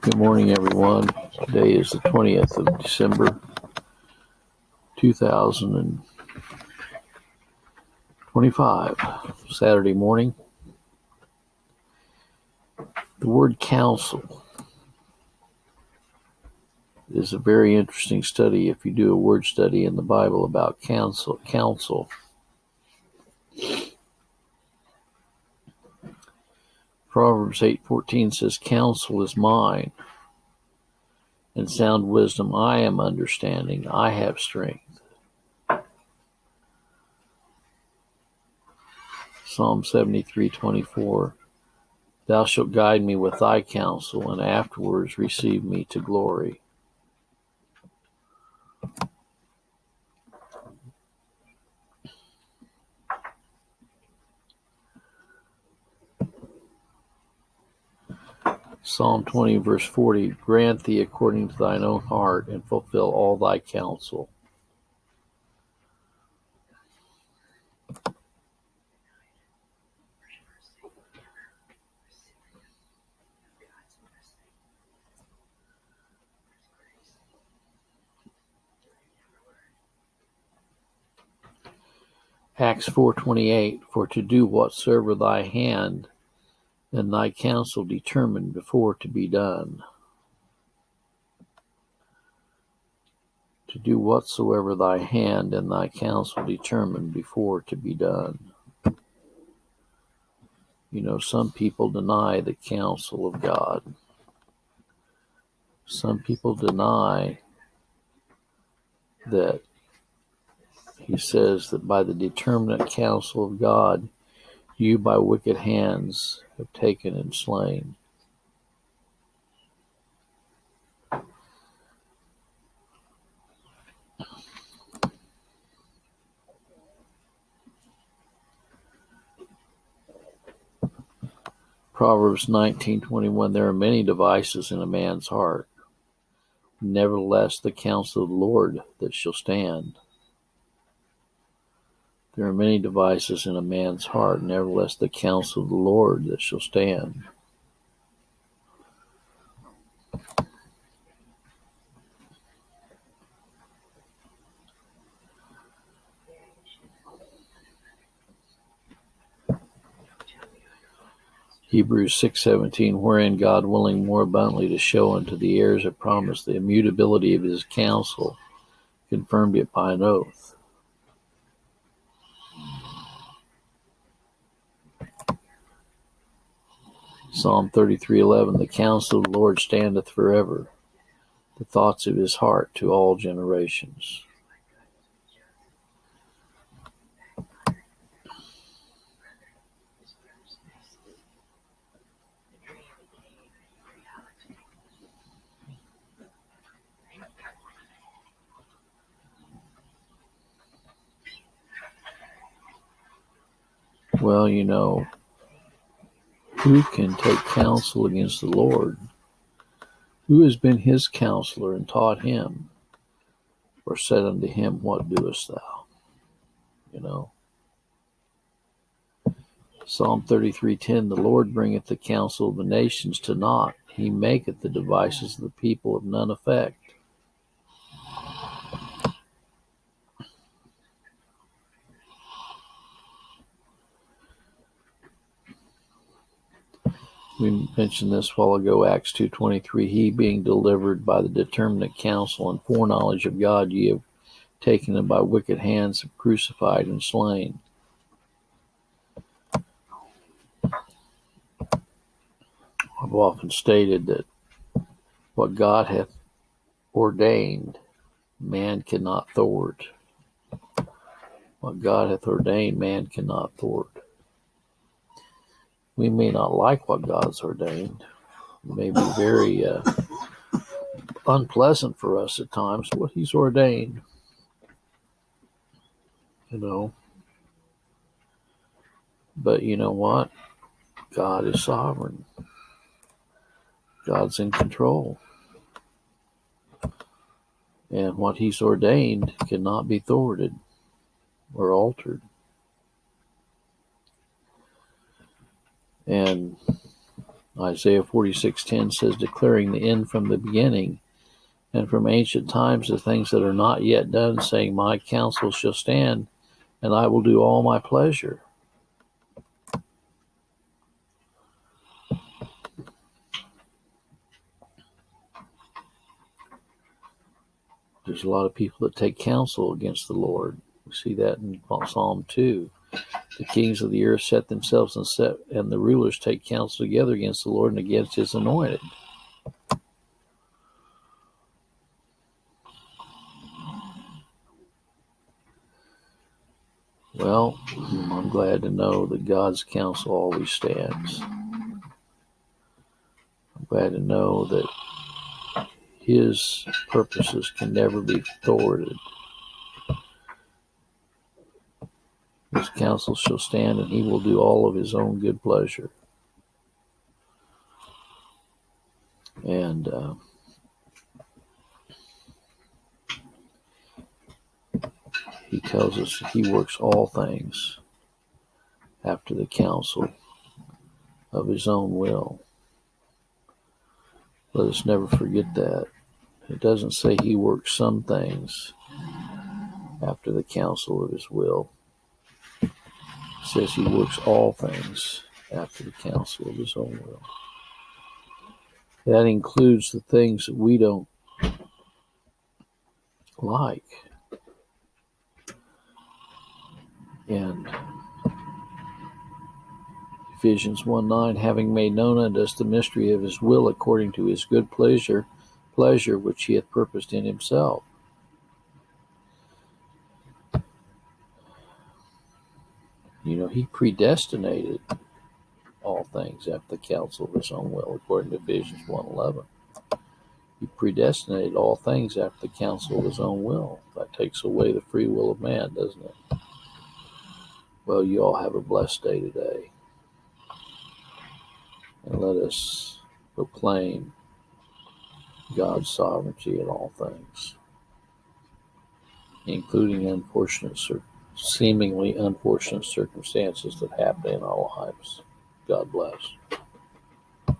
Good morning, everyone. Today is the 20th of December, 2025, Saturday morning. The word counsel is a very interesting study if you do a word study in the Bible about counsel. Proverbs 8:14 says, "Counsel is mine, and sound wisdom I am understanding, I have strength." Psalm 73:24, "Thou shalt guide me with thy counsel, and afterwards receive me to glory." Psalm 20, verse 40, "Grant thee according to thine own heart, and fulfill all thy counsel." Acts 4:28, "For to do whatsoever thy hand and thy counsel determined before to be done." To do whatsoever thy hand and thy counsel determined before to be done. You know, some people deny the counsel of God. Some people deny that he says that by the determinate counsel of God, you by wicked hands have taken and slain. Proverbs 19:21, "There are many devices in a man's heart, nevertheless the counsel of the Lord that shall stand." There are many devices in a man's heart, nevertheless the counsel of the Lord that shall stand. Hebrews 6:17, "Wherein God, willing more abundantly to show unto the heirs of promise the immutability of his counsel, confirmed it by an oath." Psalm 33:11, "The counsel of the Lord standeth forever, the thoughts of his heart to all generations." Well, you know, who can take counsel against the Lord? Who has been his counselor and taught him, or said unto him, "What doest thou?" You know. Psalm 33:10, "The Lord bringeth the counsel of the nations to naught. He maketh the devices of the people of none effect." We mentioned this a while ago, Acts 2:23, "He being delivered by the determinate counsel and foreknowledge of God, ye have taken him by wicked hands, have crucified and slain." I've often stated that what God hath ordained, man cannot thwart. What God hath ordained, man cannot thwart. We may not like what God's ordained. It may be very unpleasant for us at times, what he's ordained. You know. But you know what? God is sovereign. God's in control. And what he's ordained cannot be thwarted or altered. And Isaiah 46:10 says, declaring the end from the beginning, and from ancient times the things that are not yet done, saying, my counsel shall stand, and I will do all my pleasure. There's a lot of people that take counsel against the Lord. We see that in Psalm 2. The kings of the earth set themselves and the rulers take counsel together against the Lord and against his anointed. Well, I'm glad to know that God's counsel always stands. I'm glad to know that his purposes can never be thwarted. His counsel shall stand, and he will do all of his own good pleasure. And he tells us that he works all things after the counsel of his own will. Let us never forget that. It doesn't say he works some things after the counsel of his will. It says he works all things after the counsel of his own will. That includes the things that we don't like. And Ephesians 1:9, having made known unto us the mystery of his will according to his good pleasure which he hath purposed in himself. He predestinated all things after the counsel of his own will, according to Ephesians 1:11. He predestinated all things after the counsel of his own will. That takes away the free will of man, doesn't it? Well, you all have a blessed day today. And let us proclaim God's sovereignty in all things, including seemingly unfortunate circumstances that happen in our lives. God bless.